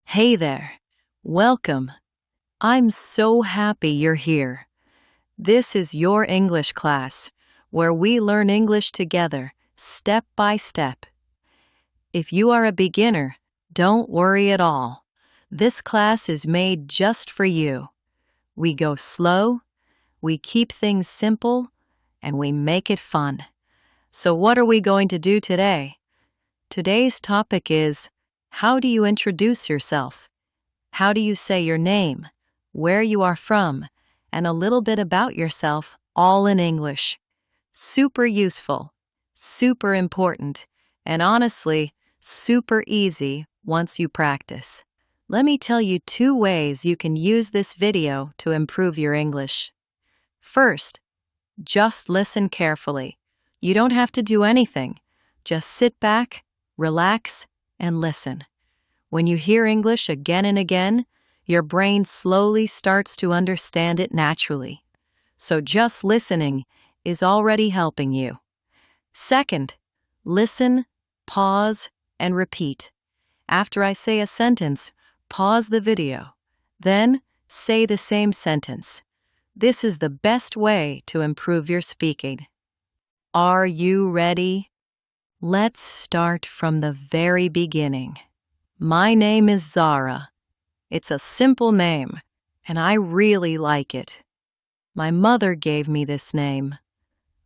Hey there. Welcome. I'm so happy you're here. This is your English class, where we learn English together, step by step. If you are a beginner, don't worry at all. This class is made just for you. We go slow, we keep things simple, and we make it fun. So what are we going to do today? Today's topic is, how do you introduce yourself? How do you say your name, where you are from, and a little bit about yourself, all in English? Super useful, super important, and honestly, super easy once you practice. Let me tell you 2 ways you can use this video to improve your English. First, just listen carefully. You don't have to do anything. Just sit back, relax, and listen. When you hear English again and again, your brain slowly starts to understand it naturally. So just listening is already helping you. Second, listen, pause, and repeat. After I say a sentence, pause the video. Then, say the same sentence. This is the best way to improve your speaking. Are you ready? Let's start from the very beginning. My name is Zara. It's a simple name, and I really like it. My mother gave me this name.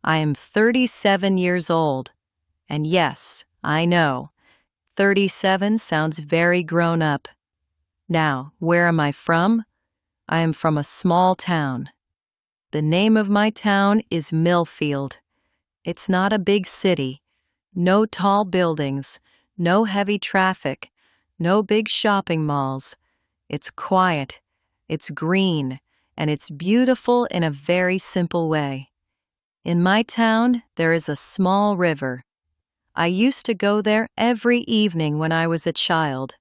I am 37 years old, and yes, I know, 37 sounds very grown up. Now, where am I from? I am from a small town. The name of my town is Millfield. It's not a big city. No tall buildings, no heavy traffic, no big shopping malls. It's quiet, it's green, and it's beautiful in a very simple way. In my town, there is a small river. I used to go there every evening when I was a child.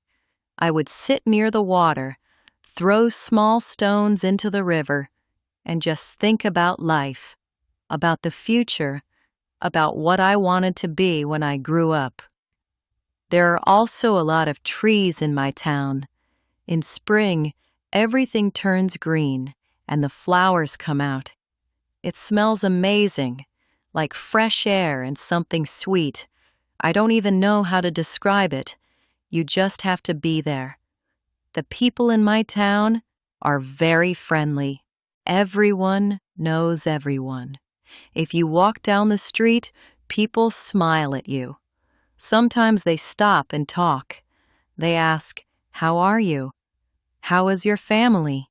I would sit near the water, throw small stones into the river, and just think about life, about the future, about what I wanted to be when I grew up. There are also a lot of trees in my town. In spring, everything turns green and the flowers come out. It smells amazing, like fresh air and something sweet. I don't even know how to describe it. You just have to be there. The people in my town are very friendly. Everyone knows everyone. If you walk down the street, people smile at you. Sometimes they stop and talk. They ask, "How are you? How is your family?"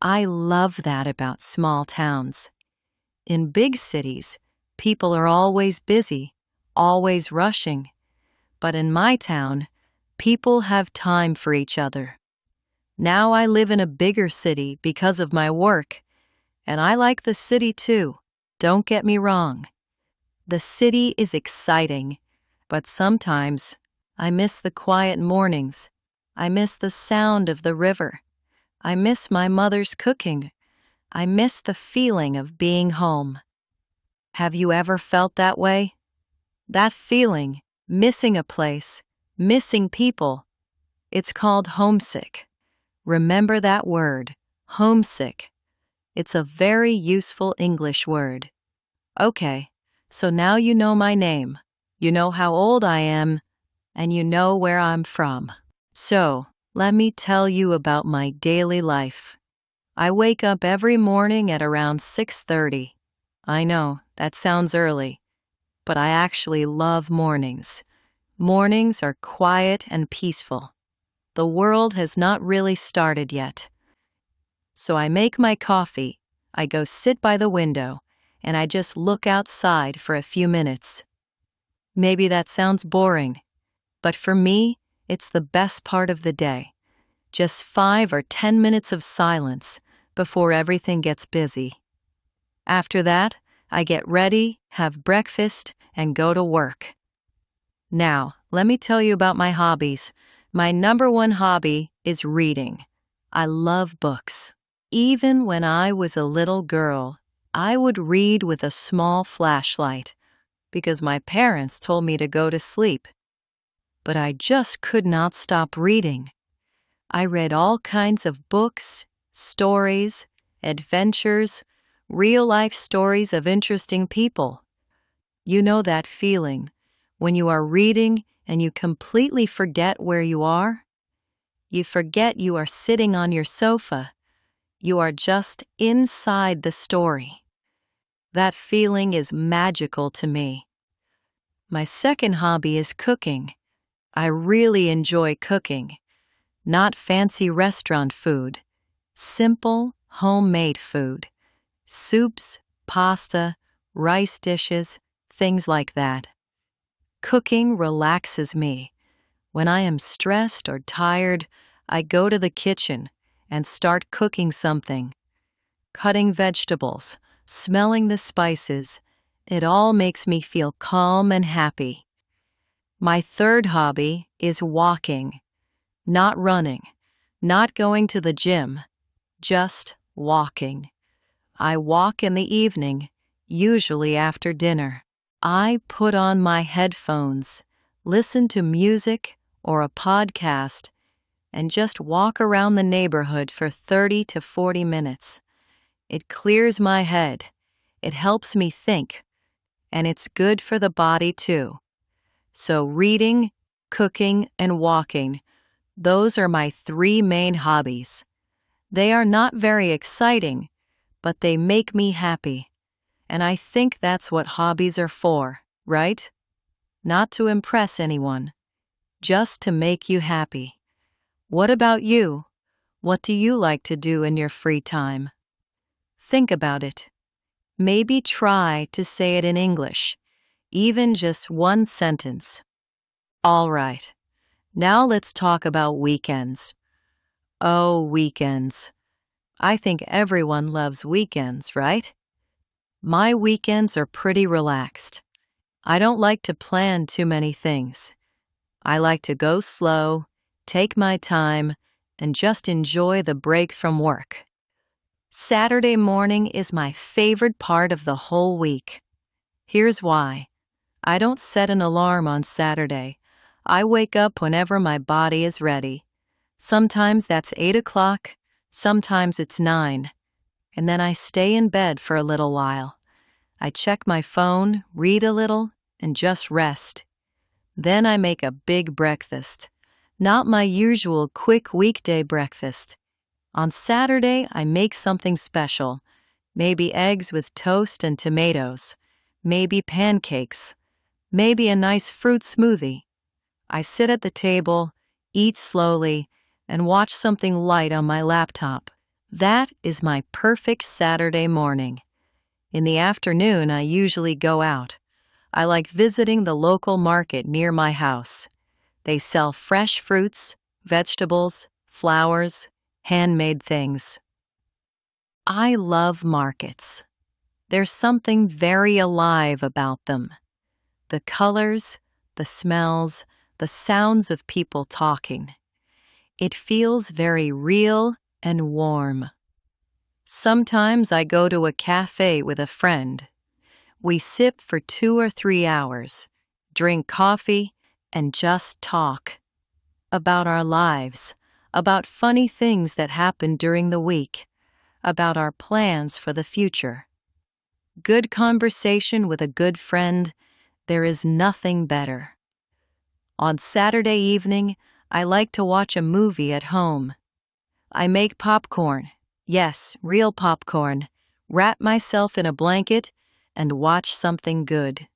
I love that about small towns. In big cities, people are always busy, always rushing. But in my town, people have time for each other. Now I live in a bigger city because of my work, and I like the city too. Don't get me wrong. The city is exciting, but sometimes I miss the quiet mornings. I miss the sound of the river. I miss my mother's cooking. I miss the feeling of being home. Have you ever felt that way? That feeling, missing a place, missing people, it's called homesick. Remember that word, homesick. It's a very useful English word. Okay, so now you know my name, you know how old I am, and you know where I'm from. So, let me tell you about my daily life. I wake up every morning at around 6:30. I know, that sounds early, but I actually love mornings. Mornings are quiet and peaceful. The world has not really started yet. So I make my coffee, I go sit by the window, and I just look outside for a few minutes. Maybe that sounds boring, but for me, it's the best part of the day. Just 5 or 10 minutes of silence before everything gets busy. After that, I get ready, have breakfast, and go to work. Now, let me tell you about my hobbies. My number one hobby is reading. I love books. Even when I was a little girl, I would read with a small flashlight because my parents told me to go to sleep. But I just could not stop reading. I read all kinds of books, stories, adventures, real life stories of interesting people. You know that feeling when you are reading and you completely forget where you are? You forget you are sitting on your sofa. You are just inside the story. That feeling is magical to me. My second hobby is cooking. I really enjoy cooking. Not fancy restaurant food. Simple, homemade food. Soups, pasta, rice dishes, things like that. Cooking relaxes me. When I am stressed or tired, I go to the kitchen and start cooking something. Cutting vegetables, smelling the spices, it all makes me feel calm and happy. My third hobby is walking. Not running, not going to the gym, just walking. I walk in the evening, usually after dinner. I put on my headphones, listen to music or a podcast, and just walk around the neighborhood for 30 to 40 minutes. It clears my head, it helps me think, and it's good for the body too. So reading, cooking, and walking, those are my three main hobbies. They are not very exciting, but they make me happy. And I think that's what hobbies are for, right? Not to impress anyone, just to make you happy. What about you? What do you like to do in your free time? Think about it. Maybe try to say it in English, even just one sentence. All right, now let's talk about weekends. Oh, weekends. I think everyone loves weekends, right? My weekends are pretty relaxed. I don't like to plan too many things. I like to go slow, take my time, and just enjoy the break from work. Saturday morning is my favorite part of the whole week. Here's why. I don't set an alarm on Saturday. I wake up whenever my body is ready. Sometimes that's 8 o'clock, sometimes it's 9. And then I stay in bed for a little while. I check my phone, read a little, and just rest. Then I make a big breakfast. Not my usual quick weekday breakfast. On Saturday, I make something special. Maybe eggs with toast and tomatoes. Maybe pancakes. Maybe a nice fruit smoothie. I sit at the table, eat slowly, and watch something light on my laptop. That is my perfect Saturday morning. In the afternoon, I usually go out. I like visiting the local market near my house. They sell fresh fruits, vegetables, flowers, handmade things. I love markets. There's something very alive about them. The colors, the smells, the sounds of people talking. It feels very real and warm. Sometimes I go to a cafe with a friend. We sit for 2 or 3 hours, drink coffee, and just talk. About our lives, about funny things that happened during the week, about our plans for the future. Good conversation with a good friend, there is nothing better. On Saturday evening, I like to watch a movie at home. I make popcorn, yes, real popcorn, wrap myself in a blanket, and watch something good.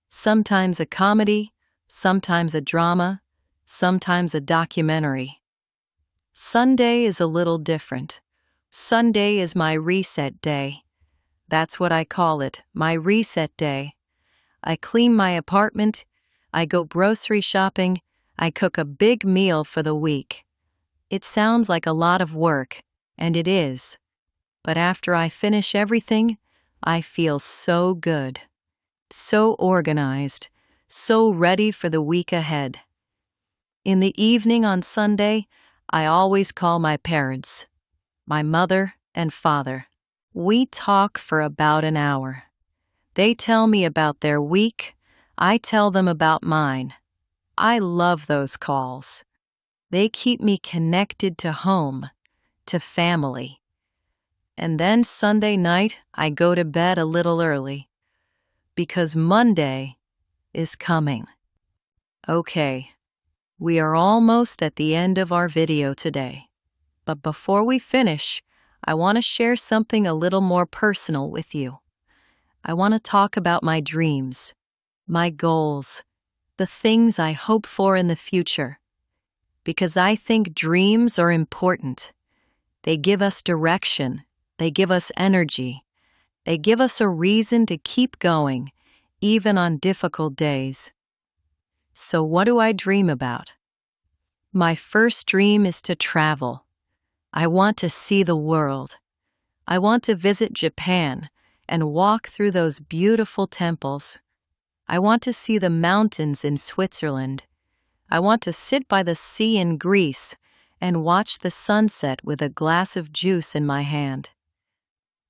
Sometimes a comedy, sometimes a drama, sometimes a documentary. Sunday is a little different. Sunday is my reset day. That's what I call it, my reset day. I clean my apartment, I go grocery shopping, I cook a big meal for the week. It sounds like a lot of work, and it is. But after I finish everything, I feel so good. So organized, so ready for the week ahead. In the evening on Sunday, I always call my parents, my mother and father. We talk for about an hour. They tell me about their week, I tell them about mine. I love those calls. They keep me connected to home, to family. And then Sunday night, I go to bed a little early because Monday is coming. Okay, we are almost at the end of our video today. But before we finish, I want to share something a little more personal with you. I want to talk about my dreams, my goals, the things I hope for in the future. Because I think dreams are important. They give us direction, they give us energy, they give us a reason to keep going, even on difficult days. So what do I dream about? My first dream is to travel. I want to see the world. I want to visit Japan and walk through those beautiful temples. I want to see the mountains in Switzerland. I want to sit by the sea in Greece and watch the sunset with a glass of juice in my hand.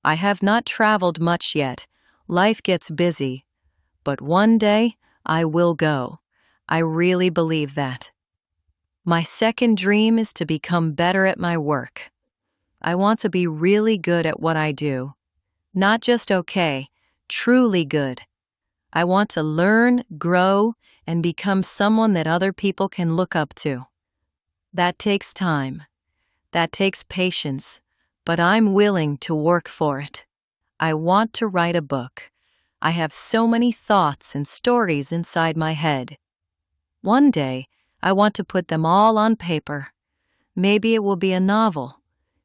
I have not traveled much yet. Life gets busy. But one day, I will go. I really believe that. My second dream is to become better at my work. I want to be really good at what I do. Not just okay, truly good. I want to learn, grow, and become someone that other people can look up to. That takes time. That takes patience. But I'm willing to work for it. I want to write a book. I have so many thoughts and stories inside my head. One day, I want to put them all on paper. Maybe it will be a novel.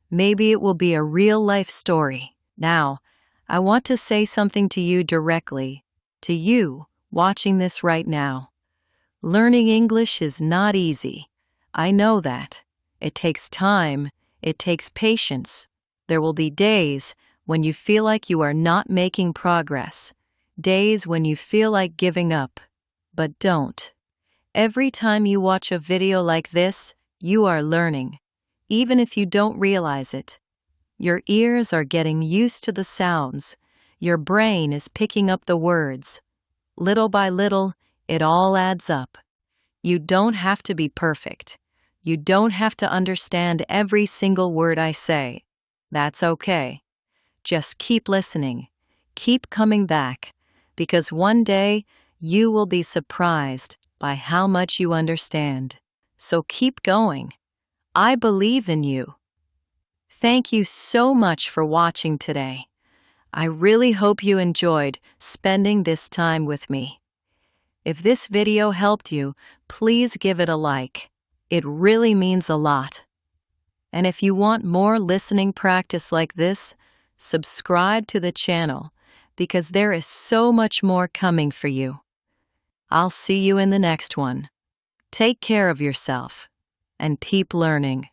Maybe it will be a real-life story. Now, I want to say something to you directly, to you watching this right now. Learning English is not easy. I know that. It takes time. It takes patience. There will be days when you feel like you are not making progress. Days when you feel like giving up. But don't. Every time you watch a video like this, you are learning, even if you don't realize it. Your ears are getting used to the sounds. Your brain is picking up the words. Little by little, it all adds up. You don't have to be perfect. You don't have to understand every single word I say. That's okay. Just keep listening. Keep coming back, because one day you will be surprised by how much you understand. So keep going. I believe in you. Thank you so much for watching today. I really hope you enjoyed spending this time with me. If this video helped you, please give it a like. It really means a lot. And if you want more listening practice like this, subscribe to the channel because there is so much more coming for you. I'll see you in the next one. Take care of yourself and keep learning.